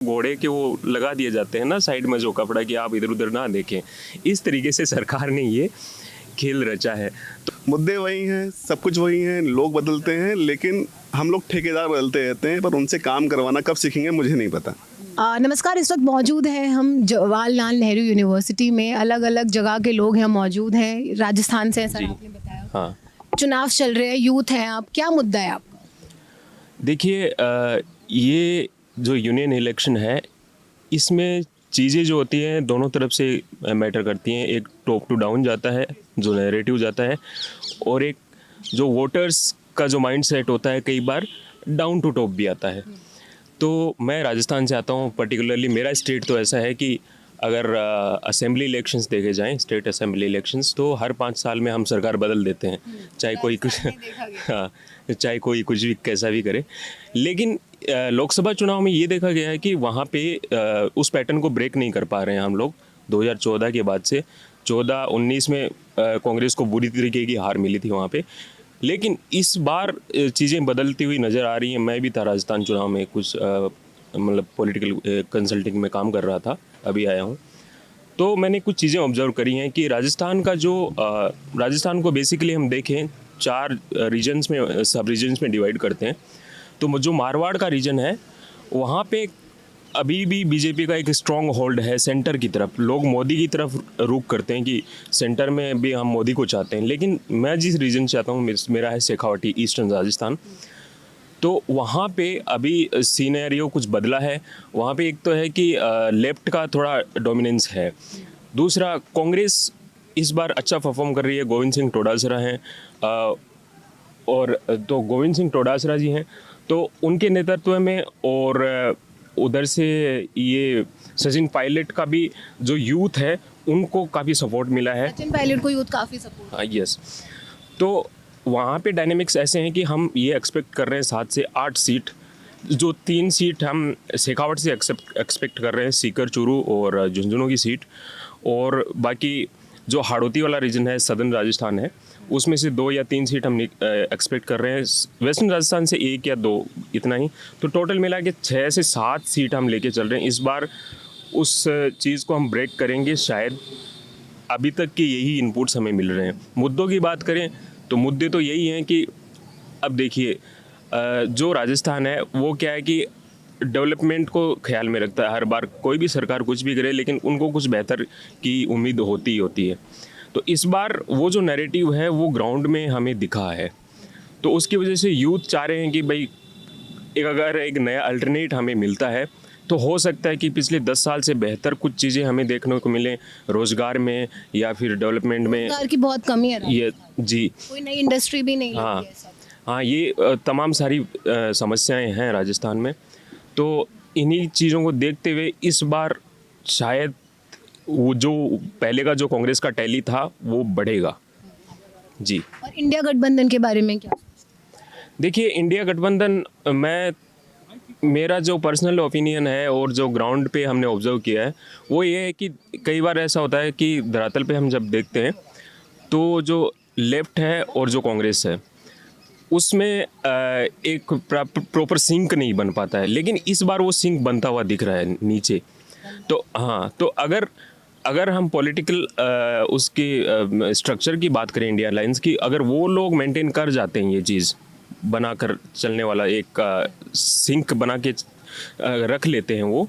घोड़े के वो लगा दिए जाते हैं ना साइड में जो कपड़ा कि आप इधर उधर ना देखें, इस तरीके से सरकार ने ये खेल रचा है। तो मुद्दे वही हैं, सब कुछ वही हैं, लोग बदलते हैं, लेकिन हम लोग ठेकेदार बदलते रहते हैं, पर उनसे काम करवाना कब सीखेंगे मुझे नहीं पता। नमस्कार, इस वक्त मौजूद हैं हम जवाहरलाल नेहरू यूनिवर्सिटी में। अलग अलग जगह के लोग यहाँ मौजूद हैं, राजस्थान से हैं सर, आपने बताया। हाँ, चुनाव चल रहे हैं, यूथ हैं आप, क्या मुद्दा है आपका? देखिए ये जो यूनियन इलेक्शन है, इसमें चीज़ें जो होती हैं दोनों तरफ से मैटर करती हैं। एक टॉप टू डाउन जाता है, जो नैरेटिव जाता है, और एक जो वोटर्स का जो माइंड सेट होता है कई बार डाउन टू टॉप भी आता है। तो मैं राजस्थान से आता हूँ, पर्टिकुलरली मेरा स्टेट तो ऐसा है कि अगर असेंबली इलेक्शंस देखे जाएं, स्टेट असेंबली इलेक्शंस, तो हर 5 साल में हम सरकार बदल देते हैं, चाहे कोई कुछ हाँ, चाहे कोई कुछ भी कैसा भी करे। लेकिन लोकसभा चुनाव में ये देखा गया है कि वहाँ पे उस पैटर्न को ब्रेक नहीं कर पा रहे हैं हम लोग। 2014 के बाद से 14-19 में कांग्रेस को बुरी तरीके की हार मिली थी वहाँ पे। लेकिन इस बार चीज़ें बदलती हुई नज़र आ रही हैं। मैं भी था राजस्थान चुनाव में, कुछ मतलब पॉलिटिकल कंसल्टिंग में काम कर रहा था, अभी आया हूँ। तो मैंने कुछ चीज़ें ऑब्जर्व करी हैं कि राजस्थान का जो राजस्थान को बेसिकली हम देखें 4 रीजन्स में, सब रीजन्स में डिवाइड करते हैं। तो जो मारवाड़ का रीजन है, वहाँ पे अभी भी बीजेपी का एक स्ट्रॉन्ग होल्ड है सेंटर की तरफ। लोग मोदी की तरफ रुख करते हैं कि सेंटर में भी हम मोदी को चाहते हैं। लेकिन मैं जिस रीजन से आता हूँ, मेरा है शेखावटी, ईस्टर्न राजस्थान। तो वहाँ पे अभी सीनेरियो कुछ बदला है। वहाँ पे एक तो है कि लेफ्ट का थोड़ा डोमिनेंस है। दूसरा, कांग्रेस इस बार अच्छा परफॉर्म कर रही है। गोविंद सिंह डोटासरा हैं, और तो गोविंद सिंह डोटासरा जी हैं, तो उनके नेतृत्व में, और उधर से ये सचिन पायलट का भी जो यूथ है उनको काफ़ी सपोर्ट मिला है। सचिन पायलट को यूथ काफ़ी सपोर्ट। हाँ, यस। तो वहाँ पे डायनेमिक्स ऐसे हैं कि हम ये एक्सपेक्ट कर रहे हैं 7 से 8 सीट। जो 3 सीट हम शेखावट से एक्सपेक्ट कर रहे हैं, सीकर, चूरू और झुंझुनू की सीट, और बाकी जो हाड़ौती वाला रीजन है, सदर्न राजस्थान है, उसमें से 2 या 3 सीट हम एक्सपेक्ट कर रहे हैं। वेस्टर्न राजस्थान से 1 या 2, इतना ही। तो टोटल मिला के 6 से 7 सीट हम लेके चल रहे हैं। इस बार उस चीज़ को हम ब्रेक करेंगे शायद। अभी तक के यही इनपुट्स हमें मिल रहे हैं। मुद्दों की बात करें तो मुद्दे तो यही हैं कि अब देखिए, जो राजस्थान है वो क्या है कि डेवलपमेंट को ख्याल में रखता है। हर बार कोई भी सरकार कुछ भी करे, लेकिन उनको कुछ बेहतर की उम्मीद होती ही होती है। तो इस बार वो जो नैरेटिव है वो ग्राउंड में हमें दिखा है। तो उसकी वजह से यूथ चाह रहे हैं कि भाई अगर एक नया अल्टरनेट हमें मिलता है तो हो सकता है कि पिछले 10 साल से बेहतर कुछ चीज़ें हमें देखने को मिलें, रोज़गार में या फिर डेवलपमेंट में। रोजगार की बहुत कमी है, ये जी, कोई नई इंडस्ट्री भी नहीं हाँ लगी है सब। हाँ, ये तमाम सारी समस्याएं हैं राजस्थान में। तो इन्हीं चीज़ों को देखते हुए इस बार शायद वो जो पहले का जो कांग्रेस का टैली था वो बढ़ेगा जी। और इंडिया गठबंधन के बारे में क्या? देखिए, इंडिया गठबंधन, मेरा जो पर्सनल ओपिनियन है और जो ग्राउंड पे हमने ऑब्जर्व किया है वो ये है कि कई बार ऐसा होता है कि धरातल पे हम जब देखते हैं तो जो लेफ्ट है और जो कांग्रेस है उसमें एक प्रॉपर सिंक नहीं बन पाता है। लेकिन इस बार वो सिंक बनता हुआ दिख रहा है नीचे। तो हाँ, तो अगर हम पॉलिटिकल उसके स्ट्रक्चर की बात करें, इंडिया अलायंस की, अगर वो लोग मेंटेन कर जाते हैं ये चीज़ बनाकर चलने वाला एक सिंक बना के रख लेते हैं वो,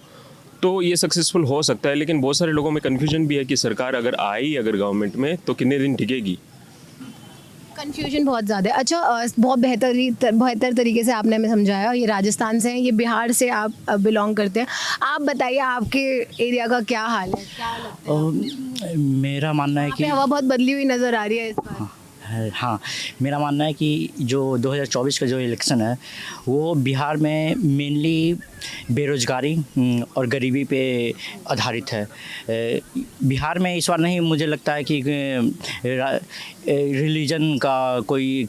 तो ये सक्सेसफुल हो सकता है। लेकिन बहुत सारे लोगों में कन्फ्यूजन भी है कि सरकार अगर आई अगर गवर्नमेंट में तो कितने दिन टिकेगी। कंफ्यूजन बहुत ज़्यादा है। अच्छा, बहुत बेहतर तरीके से आपने हमें समझाया। ये राजस्थान से हैं, ये बिहार से आप बिलोंग करते हैं। आप बताइए, आपके एरिया का क्या हाल है, क्या लगता है? मेरा मानना है यहाँ कि पे हवा बहुत बदली हुई नज़र आ रही है इस बार। हाँ, मेरा मानना है कि जो 2024 का जो इलेक्शन है वो बिहार में मेनली बेरोजगारी और गरीबी पे आधारित है। बिहार में इस बार नहीं, मुझे लगता है कि रिलीजन का कोई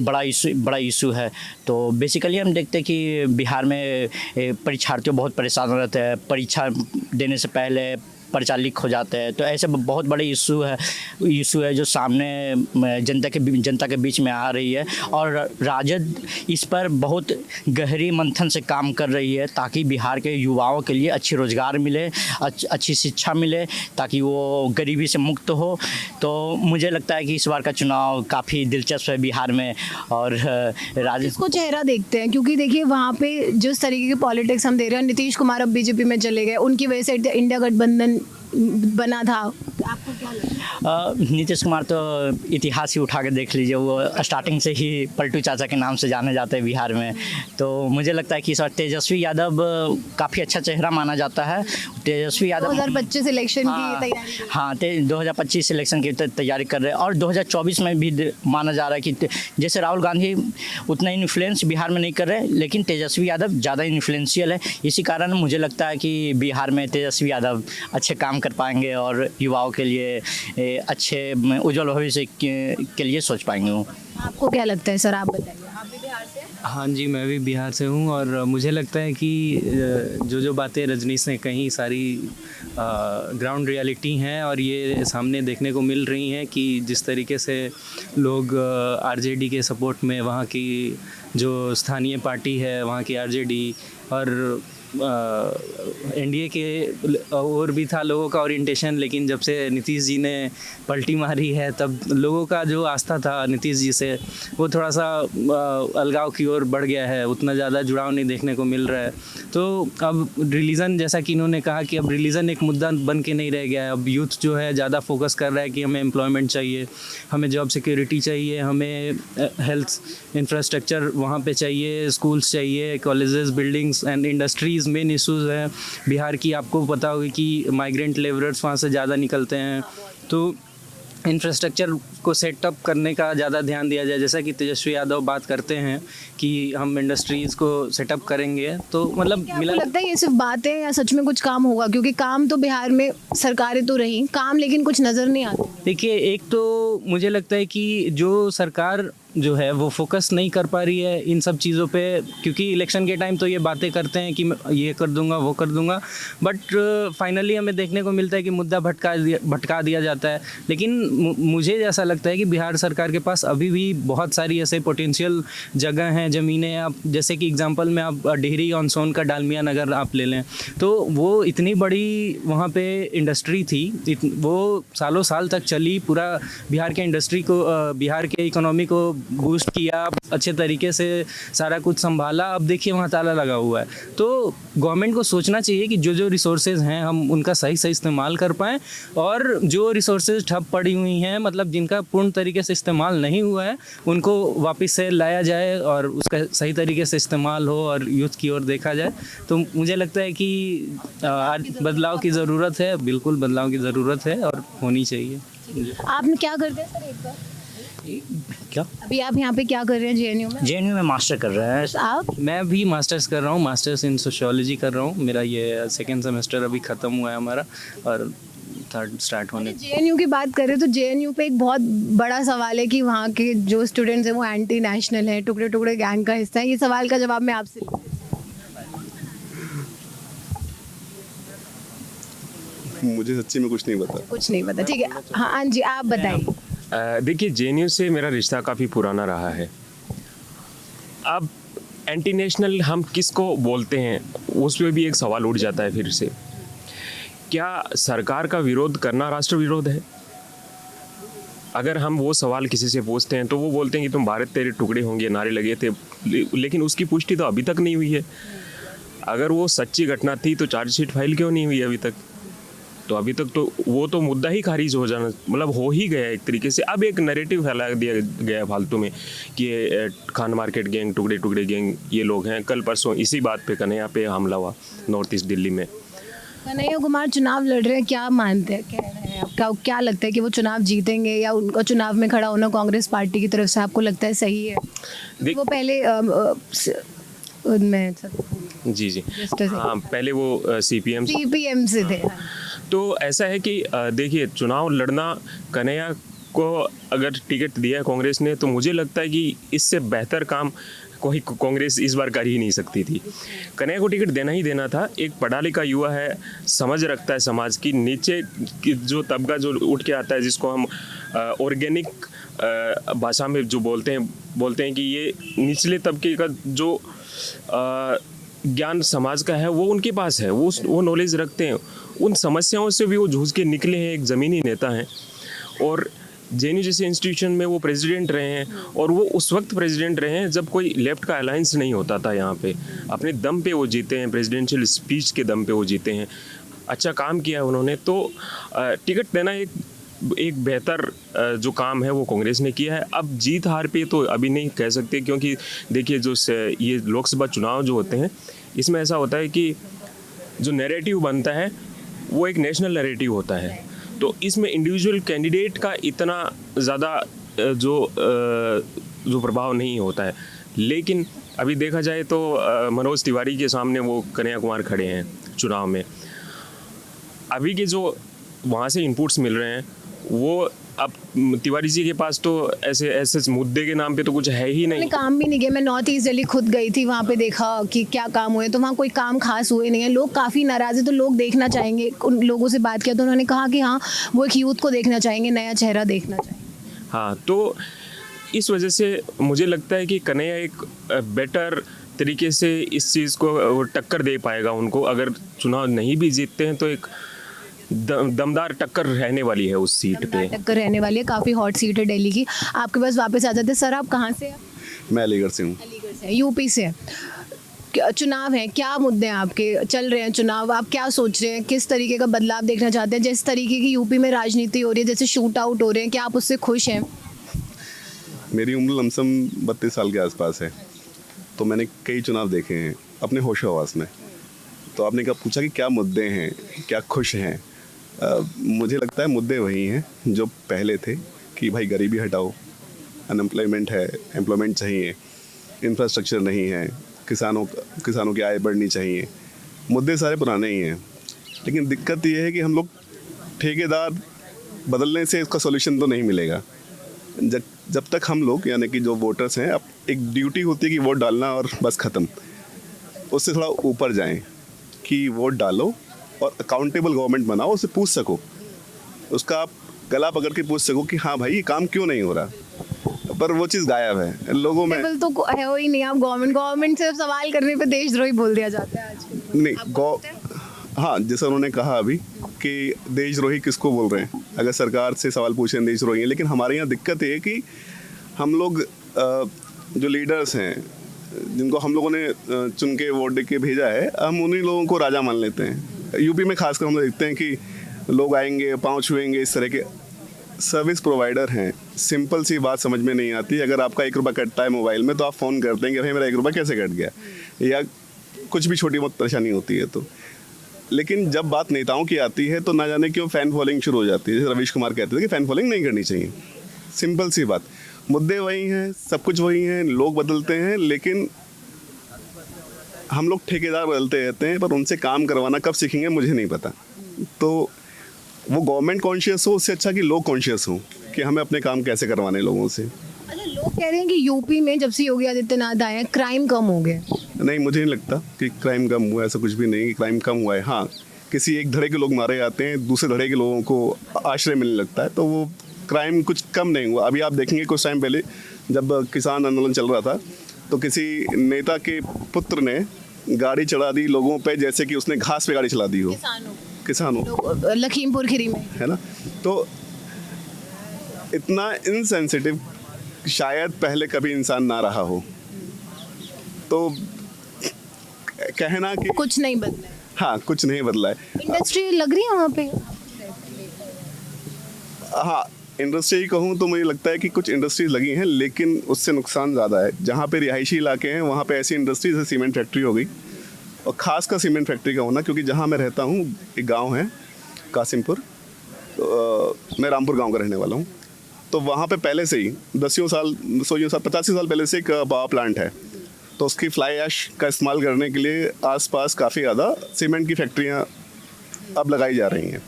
बड़ा इशू है। तो बेसिकली हम देखते हैं कि बिहार में परीक्षार्थी बहुत परेशान रहते हैं। परीक्षा देने से पहले पर्चा लीक हो जाते हैं। तो ऐसे बहुत बड़े इशू है जो सामने जनता के बीच में आ रही है, और राजद इस पर बहुत गहरी मंथन से काम कर रही है ताकि बिहार के युवाओं के लिए अच्छी रोज़गार मिले, अच्छी शिक्षा मिले, ताकि वो गरीबी से मुक्त हो। तो मुझे लगता है कि इस बार का चुनाव काफ़ी दिलचस्प है बिहार में। और राजद इसको चेहरा देखते हैं, क्योंकि देखिए वहाँ पे जिस तरीके की पॉलिटिक्स हम दे रहे हैं, नीतीश कुमार अब बीजेपी में चले गए, उनकी वजह से इंडिया गठबंधन बना था। आपको क्या लगता है? नीतीश कुमार तो इतिहास ही उठा के देख लीजिए, वो स्टार्टिंग से ही पलटू चाचा के नाम से जाने जाते हैं बिहार में। तो मुझे लगता है कि इस बार तेजस्वी यादव काफ़ी अच्छा चेहरा माना जाता है। तेजस्वी यादव 2025 इलेक्शन की तैयारी। हाँ, 2025 इलेक्शन की तैयारी कर रहे हैं, और 2024 में भी माना जा रहा है कि जैसे राहुल गांधी उतना इन्फ्लुएंस बिहार में नहीं कर रहे, लेकिन तेजस्वी यादव ज़्यादा इन्फ्लुएंशियल है। इसी कारण मुझे लगता है कि बिहार में तेजस्वी यादव अच्छे काम कर पाएंगे और युवाओं के लिए अच्छे उज्जवल भविष्य के लिए सोच पाएंगे वो। आपको क्या लगता है सर, आप बताइए। आप भी बिहार से हैं? हाँ जी, मैं भी बिहार से हूँ, और मुझे लगता है कि जो बातें रजनीश ने कही सारी ग्राउंड रियलिटी हैं, और ये सामने देखने को मिल रही हैं कि जिस तरीके से लोग आरजेडी के सपोर्ट में, वहाँ की जो स्थानीय पार्टी है वहाँ की आरजेडी, और एनडीए के और भी था लोगों का ओरिएंटेशन, लेकिन जब से नीतीश जी ने पलटी मारी है तब लोगों का जो आस्था था नीतीश जी से वो थोड़ा सा अलगाव की ओर बढ़ गया है, उतना ज़्यादा जुड़ाव नहीं देखने को मिल रहा है। तो अब रिलीजन, जैसा कि इन्होंने कहा कि अब रिलीजन एक मुद्दा बन के नहीं रह गया है। अब यूथ जो है ज़्यादा फोकस कर रहा है कि हमें एम्प्लॉयमेंट चाहिए, हमें जॉब सिक्योरिटी चाहिए, हमें हेल्थ इंफ्रास्ट्रक्चर वहाँ पे चाहिए, स्कूल्स चाहिए, colleges, buildings and industries main issues हैं बिहार की। आपको पता होगा कि माइग्रेंट लेबरर्स वहाँ से ज़्यादा निकलते हैं, तो इंफ्रास्ट्रक्चर को सेटअप करने का ज़्यादा ध्यान दिया जाए। जैसा कि तेजस्वी यादव बात करते हैं कि हम इंडस्ट्रीज़ को सेटअप करेंगे, तो मतलब मिला लगता है ये सिर्फ बातें या सच में कुछ काम होगा? क्योंकि काम तो बिहार में सरकारें तो रही, काम लेकिन कुछ नज़र नहीं आता। देखिए, एक तो मुझे लगता है कि जो सरकार जो है वो फोकस नहीं कर पा रही है इन सब चीज़ों पे, क्योंकि इलेक्शन के टाइम तो ये बातें करते हैं कि मैं ये कर दूंगा वो कर दूंगा, बट फाइनली हमें देखने को मिलता है कि मुद्दा भटका दिया जाता है। लेकिन मुझे ऐसा लगता है कि बिहार सरकार के पास अभी भी बहुत सारी ऐसे पोटेंशियल जगह हैं, ज़मीनें। आप जैसे कि एग्जांपल में आप डिहरी ऑन सोन का डालमिया नगर आप ले लें, तो वो इतनी बड़ी वहाँ पे इंडस्ट्री थी, वो सालों साल तक चली, पूरा बिहार के इंडस्ट्री को, बिहार के इकोनॉमी को बूस्ट किया, अच्छे तरीके से सारा कुछ संभाला। अब देखिए वहाँ ताला लगा हुआ है। तो गवर्नमेंट को सोचना चाहिए कि जो रिसोर्सेज हैं हम उनका सही इस्तेमाल कर पाएँ, और जो रिसोर्सेज ठप पड़ी हुई हैं, मतलब जिनका पूर्ण तरीके से इस्तेमाल नहीं हुआ है, उनको वापस से लाया जाए और उसका सही तरीके से इस्तेमाल हो और यूथ की ओर देखा जाए। तो मुझे लगता है कि आज बदलाव की ज़रूरत है, बिल्कुल बदलाव की ज़रूरत है और होनी चाहिए। आपने क्या करते हैं सर एक बार? क्या अभी आप यहाँ पे क्या कर रहे हैं जेएनयू में? जेएनयू में मास्टर कर रहे हैं। आप? मैं भी मास्टर्स कर रहा हूँ, मास्टर्स इन सोशियोलॉजी कर रहा हूँ। मेरा ये सेकेंड सेमेस्टर अभी ख़त्म हुआ है हमारा, और थर्ड स्टार्ट होने। जेएनयू की बात करें तो जेएनयू पे एक बहुत बड़ा सवाल है कि वहाँ के जो स्टूडेंट्स हैं वो एंटी नेशनल हैं, टुकड़े टुकड़े गैंग का हिस्सा है। ये सवाल का जवाब मैं आपसे मुझे सच्ची में कुछ नहीं पता। कुछ नहीं पता, ठीक है। हाँ जी, आप बताइए। देखिए, जेएनयू से मेरा रिश्ता काफ़ी पुराना रहा है। अब एंटी नेशनल हम किसको बोलते हैं, उस पर भी एक सवाल उठ जाता है फिर से। क्या सरकार का विरोध करना राष्ट्र विरोध है? अगर हम वो सवाल किसी से पूछते हैं तो वो बोलते हैं कि तुम भारत तेरे टुकड़े होंगे नारे लगे थे, लेकिन उसकी पुष्टि तो अभी तक नहीं हुई है। अगर वो सच्ची घटना थी तो चार्जशीट फाइल क्यों नहीं हुई अभी तक? तो अभी तक तो वो तो मुद्दा ही खारिज हो जाना, मतलब हो ही गया एक तरीके से। अब एक नैरेटिव फैला दिया गया फालतू में कि ये खान मार्केट गैंग, टुकड़े टुकड़े गैंग ये लोग हैं। कल परसों इसी बात पे कन्हैया पे हमला हुआ नॉर्थ ईस्ट दिल्ली में। कन्हैया कुमार चुनाव लड़ रहे हैं, क्या मानते हैं, कह रहे हैं आपका, क्या लगता है कि वो चुनाव जीतेंगे, या उनका चुनाव में खड़ा होना कांग्रेस पार्टी की तरफ से आपको लगता है सही है? वो पहले उनमें जी हाँ, पहले वो सीपीएम से थे। तो ऐसा है कि देखिए, चुनाव लड़ना, कन्हैया को अगर टिकट दिया है कांग्रेस ने, तो मुझे लगता है कि इससे बेहतर काम कोई कांग्रेस इस बार कर ही नहीं सकती थी। कन्हैया को टिकट देना ही देना था। एक पढ़ा लिखा युवा है, समझ रखता है समाज की, नीचे की जो तबका जो उठ के आता है, जिसको हम ऑर्गेनिक भाषा में जो बोलते हैं कि ये निचले तबके का जो ज्ञान समाज का है वो उनके पास है, वो नॉलेज रखते हैं। उन समस्याओं से भी वो जूझ के निकले हैं, एक ज़मीनी नेता हैं। और जेएनयू जैसे इंस्टीट्यूशन में वो प्रेसिडेंट रहे हैं, और वो उस वक्त प्रेसिडेंट रहे हैं जब कोई लेफ्ट का अलायंस नहीं होता था यहाँ पे। अपने दम पे वो जीते हैं, प्रेसिडेंशियल स्पीच के दम पे वो जीते हैं। अच्छा काम किया उन्होंने। तो टिकट देना एक बेहतर जो काम है वो कांग्रेस ने किया है। अब जीत हार पे तो अभी नहीं कह सकते, क्योंकि देखिए जो ये लोकसभा चुनाव जो होते हैं, इसमें ऐसा होता है कि जो नैरेटिव बनता है वो एक नेशनल नैरेटिव होता है। तो इसमें इंडिविजुअल कैंडिडेट का इतना ज़्यादा जो प्रभाव नहीं होता है। लेकिन अभी देखा जाए तो मनोज तिवारी के सामने वो कन्हैया कुमार खड़े हैं चुनाव में। अभी के जो वहाँ से इनपुट्स मिल रहे हैं वो अब तिवारी जी के पास तो ऐसे मुद्दे के नाम पे तो कुछ है ही नहीं। काम भी नहीं किया। मैं नॉर्थ ईस्ट दिल्ली खुद गई थी, वहाँ पे देखा कि क्या काम हुए, तो वहाँ कोई काम खास हुए नहीं है। लोग काफ़ी नाराज़ है, तो लोग देखना चाहेंगे। उन लोगों से बात किया तो उन्होंने कहा कि हाँ, वो एक यूथ को देखना चाहेंगे, नया चेहरा देखना चाहेंगे। हाँ, तो इस वजह से मुझे लगता है कि कन्हैया एक बेटर तरीके से इस चीज़ को टक्कर दे पाएगा उनको। अगर चुनाव नहीं भी जीतते हैं तो एक दमदार टक्कर रहने वाली है उस सीट पे। टक्कर रहने वाली है, काफ़ी हॉट सीट है दिल्ली की। आपके पास वापस आ जाते। सर, आप कहाँ से हैं? मैं अलीगढ़ से हूँ। अलीगढ़ से, यूपी से। चुनाव है, क्या मुद्दे हैं आपके? चल रहे हैं चुनाव, आप क्या सोच रहे हैं? किस तरीके का बदलाव देखना चाहते हैं? जिस तरीके की यूपी में राजनीति हो रही है, जैसे शूट आउट हो रहे हैं, क्या आप उससे खुश हैं? मेरी उम्र लमसम 32 साल के आसपास है, तो मैंने कई चुनाव देखे हैं अपने होशो हवास में। तो आपने कहा पूछा कि क्या मुद्दे हैं, क्या खुश हैं? मुझे लगता है मुद्दे वही हैं जो पहले थे कि भाई गरीबी हटाओ, अनएम्प्लॉयमेंट है, एम्प्लॉयमेंट चाहिए, इंफ्रास्ट्रक्चर नहीं है, किसानों की आय बढ़नी चाहिए। मुद्दे सारे पुराने ही हैं, लेकिन दिक्कत ये है कि हम लोग ठेकेदार बदलने से इसका सॉल्यूशन तो नहीं मिलेगा। जब तक हम लोग यानी कि जो वोटर्स हैं, अब एक ड्यूटी होती है कि वोट डालना और बस ख़त्म, उससे थोड़ा ऊपर जाएं कि वोट डालो और अकाउंटेबल गवर्नमेंट बनाओ, उससे पूछ सको, उसका आप गला पकड़ के पूछ सको कि हाँ भाई ये काम क्यों नहीं हो रहा। पर वो चीज़ गायब है लोगों में। तो है ही नहीं। आप गवर्नमेंट से सवाल करने पे देशद्रोही बोल दिया जाता है आजकल। नहीं, हाँ, जैसा उन्होंने कहा अभी कि देशद्रोही किसको बोल रहे हैं, अगर सरकार से सवाल पूछें देशद्रोही है। लेकिन हमारे यहाँ दिक्कत ये है कि हम लोग जो लीडर्स हैं, जिनको हम लोगों ने चुन के वोट दे के भेजा है, हम उन्हीं लोगों को राजा मान लेते हैं। यूपी में खासकर हम लोग देखते हैं कि लोग आएंगे, पाँव छुएंगे, इस तरह के सर्विस प्रोवाइडर हैं। सिंपल सी बात समझ में नहीं आती। अगर आपका 1 रुपया कटता है मोबाइल में तो आप फ़ोन करते हैं कि भाई मेरा 1 रुपया कैसे कट गया, या कुछ भी छोटी बहुत परेशानी होती है तो। लेकिन जब बात नेताओं की आती है तो ना जाने क्यों फ़ैन फॉलोइंग शुरू हो जाती है। जैसे रवीश कुमार कहते थे कि फ़ैन फॉलोइंग नहीं करनी चाहिए। सिंपल सी बात, मुद्दे वही हैं, सब कुछ वही हैं, लोग बदलते हैं, लेकिन हम लोग ठेकेदार बदलते रहते हैं, पर उनसे काम करवाना कब सीखेंगे मुझे नहीं पता। तो वो गवर्नमेंट कॉन्शियस हो, उससे अच्छा कि लोग कॉन्शियस हों कि हमें अपने काम कैसे करवाने लोगों से। अच्छा, लोग कह रहे हैं कि यूपी में जब से योगी आदित्यनाथ आए हैं क्राइम कम हो गया। नहीं, मुझे नहीं लगता कि क्राइम कम हुआ, ऐसा कुछ भी नहीं कि क्राइम कम हुआ है। हाँ, किसी एक धड़े के लोग मारे जाते हैं, दूसरे धड़े के लोगों को आश्रय मिलने लगता है, तो वो क्राइम कुछ कम नहीं हुआ। अभी आप देखेंगे कुछ टाइम पहले जब किसान आंदोलन चल रहा था तो किसी नेता के पुत्र ने गाड़ी चढ़ा दी लोगों पे, जैसे कि उसने घास पे गाड़ी चला दी हो। किसानों लखीमपुर खीरी में, है ना। तो इतना इनसेंसिटिव शायद पहले कभी इंसान ना रहा हो। तो कहना कि कुछ नहीं बदला है। हाँ, कुछ नहीं बदला है। इंडस्ट्री लग रही है वहाँ पे। हाँ, इंडस्ट्री कहूँ तो मुझे लगता है कि कुछ इंडस्ट्रीज लगी हैं, लेकिन उससे नुकसान ज़्यादा है। जहाँ पे रिहायशी इलाके हैं वहाँ पे ऐसी इंडस्ट्री जैसे सीमेंट फैक्ट्री हो गई, और ख़ास कर सीमेंट फैक्ट्री का होना, क्योंकि जहाँ मैं रहता हूँ एक गांव है कासिमपुर, तो मैं रामपुर गांव का रहने वाला हूँ। तो वहाँ पे पहले से ही 10 साल 85 साल पहले से एक पावर प्लांट है। तो उसकी फ्लाई ऐश का इस्तेमाल करने के लिए आसपास काफ़ी ज़्यादा सीमेंट की फैक्ट्रियाँ अब लगाई जा रही हैं।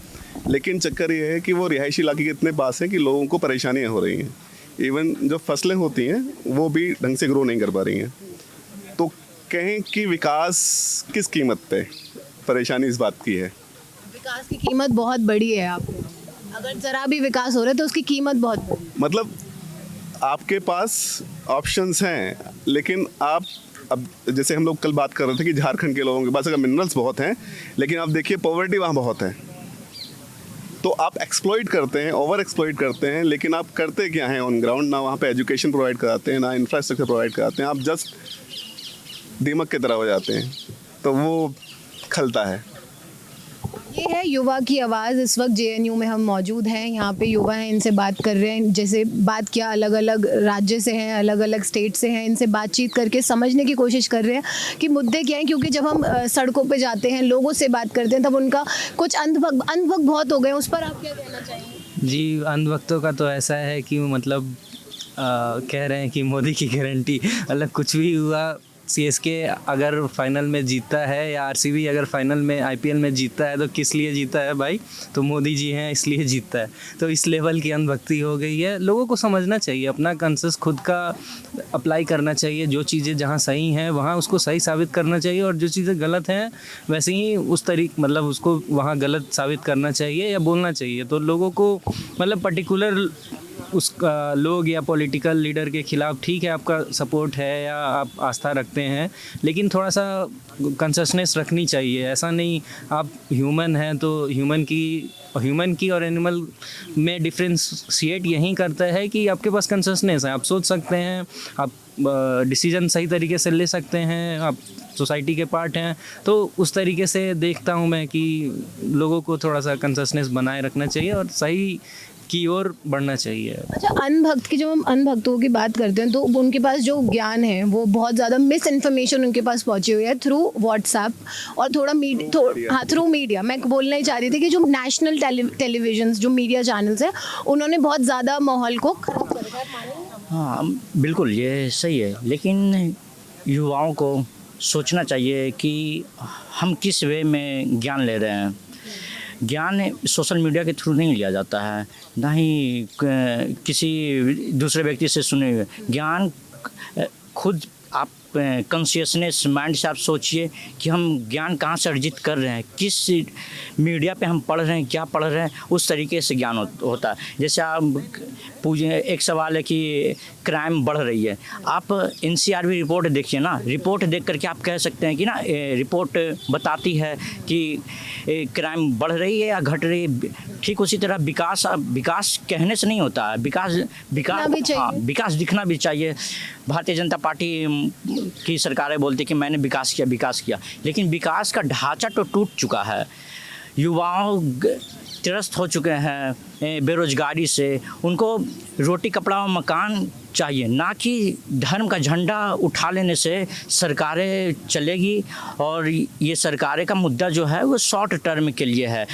लेकिन चक्कर ये है कि वो रिहायशी इलाके के इतने पास है कि लोगों को परेशानियाँ हो रही हैं इवन जो फसलें होती हैं वो भी ढंग से ग्रो नहीं कर पा रही हैं। तो कहें कि विकास किस कीमत पे, परेशानी इस बात की है। विकास की कीमत बहुत बड़ी है आपको, अगर ज़रा भी विकास हो रहा है तो उसकी कीमत बहुत बड़ी है। मतलब आपके पास ऑप्शंस हैं, लेकिन आप अब जैसे हम लोग कल बात कर रहे थे कि झारखंड के लोगों के पास अगर मिनरल्स बहुत हैं, लेकिन आप देखिए पॉवर्टी वहाँ बहुत है। तो आप एक्सप्लॉइट करते हैं, ओवर एक्सप्लॉइट करते हैं, लेकिन आप करते क्या हैं ऑन ग्राउंड? ना वहाँ पे एजुकेशन प्रोवाइड कराते हैं, ना इंफ्रास्ट्रक्चर प्रोवाइड कराते हैं, आप जस्ट दीमक की तरह हो जाते हैं। तो वो खलता है। ये है युवा की आवाज़। इस वक्त जेएनयू में हम मौजूद हैं, यहाँ पे युवा हैं, इनसे बात कर रहे हैं। जैसे बात किया, अलग अलग राज्य से हैं, अलग अलग स्टेट से हैं, इनसे बातचीत करके समझने की कोशिश कर रहे हैं कि मुद्दे क्या हैं। क्योंकि जब हम सड़कों पे जाते हैं, लोगों से बात करते हैं, तब उनका कुछ अंधभक्त बहुत हो गए। उस पर आप क्या कहना चाहेंगे? जी, अंधभक्तों का तो ऐसा है कि मतलब कह रहे हैं कि मोदी की गारंटी, मतलब कुछ भी हुआ, सीएसके अगर फाइनल में जीतता है या आरसीबी अगर फाइनल में आईपीएल में जीतता है तो किस लिए जीता है भाई? तो मोदी जी हैं इसलिए जीतता है। तो इस लेवल की अंधभक्ति हो गई है। लोगों को समझना चाहिए, अपना कंसेंसस खुद का अप्लाई करना चाहिए। जो चीज़ें जहाँ सही हैं वहाँ उसको सही साबित करना चाहिए, और जो चीज़ें गलत हैं वैसे ही उस मतलब उसको वहाँ गलत साबित करना चाहिए या बोलना चाहिए। तो लोगों को मतलब पर्टिकुलर उस लोग या पॉलिटिकल लीडर के खिलाफ ठीक है, आपका सपोर्ट है या आप आस्था रखते हैं, लेकिन थोड़ा सा कंसिस्टेंस रखनी चाहिए। ऐसा नहीं, आप ह्यूमन हैं तो ह्यूमन की और एनिमल में डिफ्रेंशिएट यही करता है कि आपके पास कंसिस्टेंस है। आप सोच सकते हैं, आप डिसीजन सही तरीके से ले सकते हैं, आप सोसाइटी के पार्ट हैं। तो उस तरीके से देखता हूँ मैं कि लोगों को थोड़ा सा कंसिस्टेंस बनाए रखना चाहिए और सही की ओर बढ़ना चाहिए। अच्छा, अनभक्त की, जब हम अनभक्तों की बात करते हैं तो उनके पास जो ज्ञान है वो बहुत ज़्यादा मिस इन्फॉर्मेशन उनके पास पहुंची हुई है थ्रू व्हाट्सएप और थ्रू मीडिया। मैं बोलना ही चाह रही थी कि जो नेशनल टेलीविजन, जो मीडिया चैनल्स हैं, उन्होंने बहुत ज़्यादा माहौल को खराब कर रखा है। हाँ बिल्कुल, ये सही है, लेकिन युवाओं को सोचना चाहिए कि हम किस वे में ज्ञान ले रहे हैं। ज्ञान सोशल मीडिया के थ्रू नहीं लिया जाता है, ना ही किसी दूसरे व्यक्ति से सुने हुए ज्ञान। खुद आप कॉन्शियसनेस माइंड से आप सोचिए कि हम ज्ञान कहाँ से अर्जित कर रहे हैं, किस मीडिया पे हम पढ़ रहे हैं, क्या पढ़ रहे हैं, उस तरीके से ज्ञान होता है। जैसे आप एक सवाल है कि क्राइम बढ़ रही है, आप एनसीआरबी रिपोर्ट देखिए ना, रिपोर्ट देख करके आप कह सकते हैं कि ना रिपोर्ट बताती है कि क्राइम बढ़ रही है या घट रही है। ठीक उसी तरह विकास कहने से नहीं होता है, विकास दिखना भी चाहिए। भारतीय जनता पार्टी की सरकारें बोलती कि मैंने विकास किया, लेकिन विकास का ढांचा तो टूट चुका है। युवाओं त्रस्त हो चुके हैं बेरोजगारी से, उनको रोटी कपड़ा और मकान चाहिए, ना कि धर्म का झंडा उठा लेने से सरकारें चलेगी। और ये सरकारें का मुद्दा जो है वो शॉर्ट टर्म के लिए है।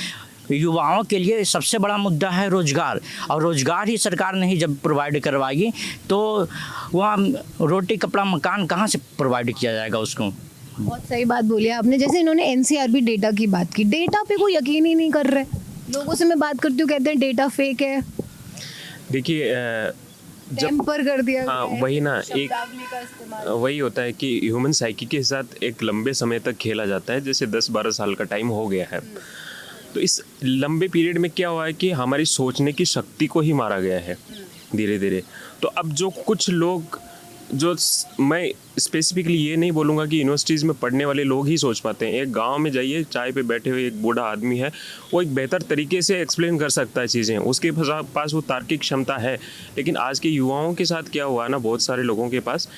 युवाओं के लिए सबसे बड़ा मुद्दा है रोज़गार, और रोज़गार ही सरकार नहीं जब प्रोवाइड करवाएगी तो वहाँ रोटी कपड़ा मकान कहाँ से प्रोवाइड किया जाएगा उसको। बहुत सही बात बोली आपने। जैसे इन्होंने एनसीआरबी डेटा की बात की, डेटा पे कोई यकीन ही नहीं कर रहे। लोगों से मैं बात करती हूँ, कहते हैं डेटा फेक है। देखिए टेम्पर कर दिया, हाँ वही ना, एक वही होता है कि ह्यूमन साइकी के साथ एक लंबे समय तक खेला जाता है। जैसे 10-12 साल का टाइम हो गया है, तो इस लंबे पीरियड में क्या हुआ है कि हमारी सोचने की शक्ति को ही मारा गया है धीरे धीरे। तो अब जो कुछ लोग, जो मैं स्पेसिफिकली ये नहीं बोलूँगा कि यूनिवर्सिटीज़ में पढ़ने वाले लोग ही सोच पाते हैं। एक गांव में जाइए, चाय पे बैठे हुए एक बूढ़ा आदमी है, वो एक बेहतर तरीके से एक्सप्लेन कर सकता है चीज़ें, उसके पास वो तार्किक क्षमता है। लेकिन आज के युवाओं के साथ क्या हुआ ना, बहुत सारे लोगों के पास,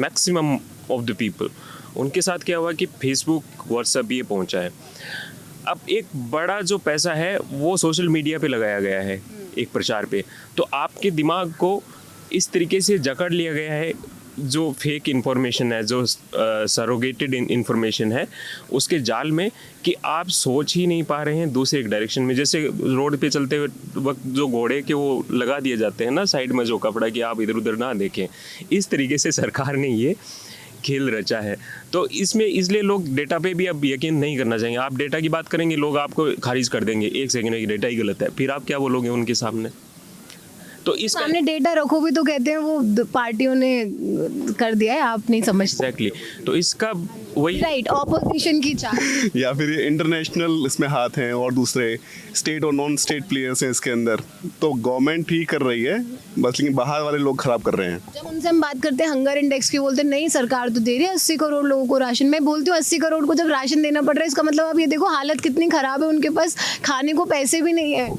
मैक्सिमम ऑफ द पीपल, उनके साथ क्या हुआ कि फेसबुक, व्हाट्सएप ये पहुँचा है। अब एक बड़ा जो पैसा है वो सोशल मीडिया पे लगाया गया है एक प्रचार पे, तो आपके दिमाग को इस तरीके से जकड़ लिया गया है, जो फेक इन्फॉर्मेशन है, जो सरोगेटेड इन्फॉर्मेशन है, उसके जाल में, कि आप सोच ही नहीं पा रहे हैं दूसरे एक डायरेक्शन में। जैसे रोड पे चलते हुए वक्त जो घोड़े के वो लगा दिए जाते हैं ना साइड में जो कपड़ा, कि आप इधर उधर ना देखें, इस तरीके से सरकार ने ये खेल रचा है। तो इसमें इसलिए लोग डेटा पे भी अब यकीन नहीं करना चाहिए। आप डेटा की बात करेंगे, लोग आपको खारिज कर देंगे, 1 सेकंड में डेटा ही गलत है, फिर आप क्या बोलोगे उनके सामने? तो इसका सामने डेटा रखो भी तो कहते हैं वो पार्टियों ने कर दिया है, आप नहीं समझते। एग्जैक्टली तो इसका वही राइट, ऑपोजिशन की चाल। या फिर ये इंटरनेशनल इसमें हाथ हैं और दूसरे स्टेट और नॉन स्टेट प्लेयर्स हैं इसके अंदर, तो गवर्नमेंट ही कर रही है बस, लेकिन बाहर वाले लोग खराब कर रहे हैं। जब उनसे हम बात करते हैं हंगर इंडेक्स की, बोलते हैं नहीं सरकार तो दे रही है 80 करोड़ लोगों को राशन। मैं बोलती हूँ 80 करोड़ को जब राशन देना पड़ रहा है, इसका मतलब आप ये देखो हालत कितनी खराब है, उनके पास खाने को पैसे भी नहीं है।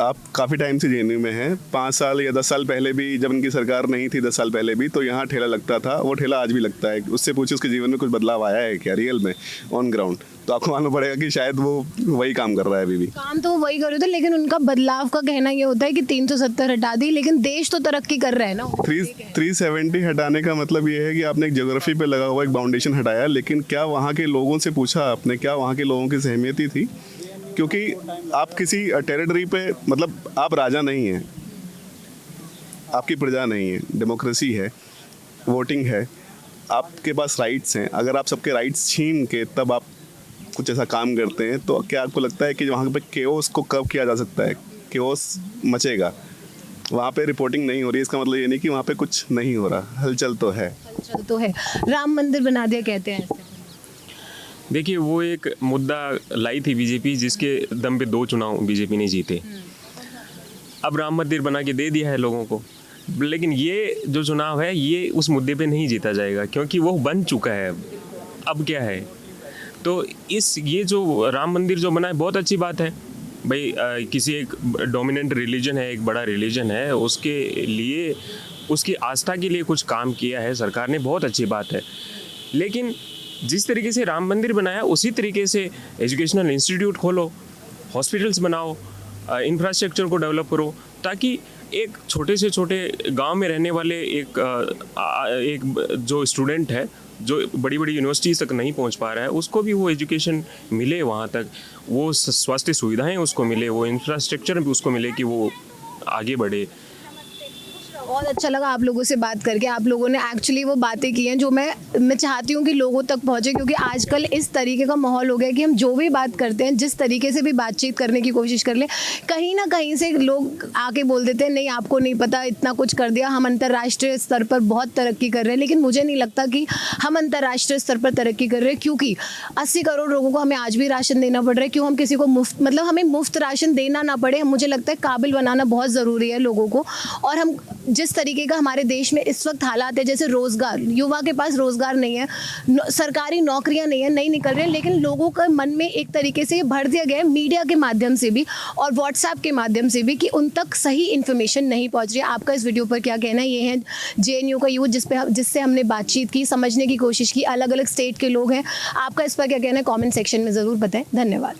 आप काफ़ी टाइम से जेएनयू में हैं, 5 साल या 10 साल पहले भी जब इनकी सरकार नहीं थी, 10 साल पहले भी, तो यहाँ ठेला लगता था, वो ठेला आज भी लगता है। उससे पूछे उसके जीवन में कुछ बदलाव आया है क्या रियल में ऑन ग्राउंड, तो आपको मालूम पड़ेगा कि शायद वो वही काम कर रहा है अभी भी। काम तो वो वही कर रहे थे, लेकिन उनका बदलाव का कहना ये होता है कि 370 हटा दी, लेकिन देश तो तरक्की कर रहा है ना। 370 हटाने का मतलब ये है कि आपने एक ज्योग्राफी पे लगा हुआ एक फाउंडेशन हटाया, लेकिन क्या वहाँ के लोगों से पूछा आपने, क्या वहाँ के लोगों की सहमति थी? क्योंकि आप किसी टेरिटरी पे, मतलब आप राजा नहीं हैं, आपकी प्रजा नहीं है, डेमोक्रेसी है, वोटिंग है, आपके पास राइट्स हैं। अगर आप सबके राइट्स छीन के तब आप कुछ ऐसा काम करते हैं, तो क्या आपको लगता है कि वहाँ पे केओस को कब किया जा सकता है? केओस मचेगा, वहाँ पे रिपोर्टिंग नहीं हो रही, इसका मतलब ये नहीं कि वहाँ पे कुछ नहीं हो रहा, हलचल तो है। हलचल तो है। राम मंदिर बना दिया कहते हैं ऐसे। देखिए वो एक मुद्दा लाई थी बीजेपी, जिसके दम पे 2 चुनाव बीजेपी ने जीते। अब राम मंदिर बना के दे दिया है लोगों को, लेकिन ये जो चुनाव है ये उस मुद्दे पे नहीं जीता जाएगा, क्योंकि वो बन चुका है। अब क्या है, तो ये जो राम मंदिर जो बना है बहुत अच्छी बात है भाई। किसी एक डोमिनेंट रिलीजन है, एक बड़ा रिलीजन है, उसके लिए, उसकी आस्था के लिए कुछ काम किया है सरकार ने, बहुत अच्छी बात है। लेकिन जिस तरीके से राम मंदिर बनाया उसी तरीके से एजुकेशनल इंस्टीट्यूट खोलो, हॉस्पिटल्स बनाओ, इंफ्रास्ट्रक्चर को डेवलप करो, ताकि एक छोटे से छोटे गांव में रहने वाले एक जो स्टूडेंट है, जो बड़ी बड़ी यूनिवर्सिटीज़ तक नहीं पहुंच पा रहा है, उसको भी वो एजुकेशन मिले, वहां तक वो स्वास्थ्य सुविधाएं उसको मिले, वो इंफ्रास्ट्रक्चर भी उसको मिले कि वो आगे बढ़े। बहुत अच्छा लगा आप लोगों से बात करके। आप लोगों ने एक्चुअली वो बातें की हैं जो मैं चाहती हूँ कि लोगों तक पहुँचे, क्योंकि आजकल इस तरीके का माहौल हो गया कि हम जो भी बात करते हैं, जिस तरीके से भी बातचीत करने की कोशिश कर लें, कहीं ना कहीं से लोग आके बोल देते हैं नहीं आपको नहीं पता, इतना कुछ कर दिया, हम अंतर्राष्ट्रीय स्तर पर बहुत तरक्की कर रहे हैं। लेकिन मुझे नहीं लगता कि हम अंतर्राष्ट्रीय स्तर पर तरक्की कर रहे हैं, क्योंकि 80 करोड़ लोगों को हमें आज भी राशन देना पड़ रहा है। क्यों हम किसी को मुफ्त, मतलब हमें मुफ्त राशन देना ना पड़े, मुझे लगता है काबिल बनाना बहुत ज़रूरी है लोगों को। और हम जिस तरीके का हमारे देश में इस वक्त हालात है, जैसे रोजगार, युवा के पास रोजगार नहीं है, सरकारी नौकरियां नहीं है, नहीं निकल रहे हैं, लेकिन लोगों के मन में एक तरीके से ये भर दिया गया है मीडिया के माध्यम से भी और व्हाट्सएप के माध्यम से भी कि उन तक सही इन्फॉर्मेशन नहीं पहुंच रही है। आपका इस वीडियो पर क्या कहना है? ये है जेएनयू का यूथ जिससे हमने बातचीत की, समझने की कोशिश की, अलग अलग स्टेट के लोग हैं। आपका इस पर क्या कहना है? कॉमेंट सेक्शन में ज़रूर बताएं। धन्यवाद।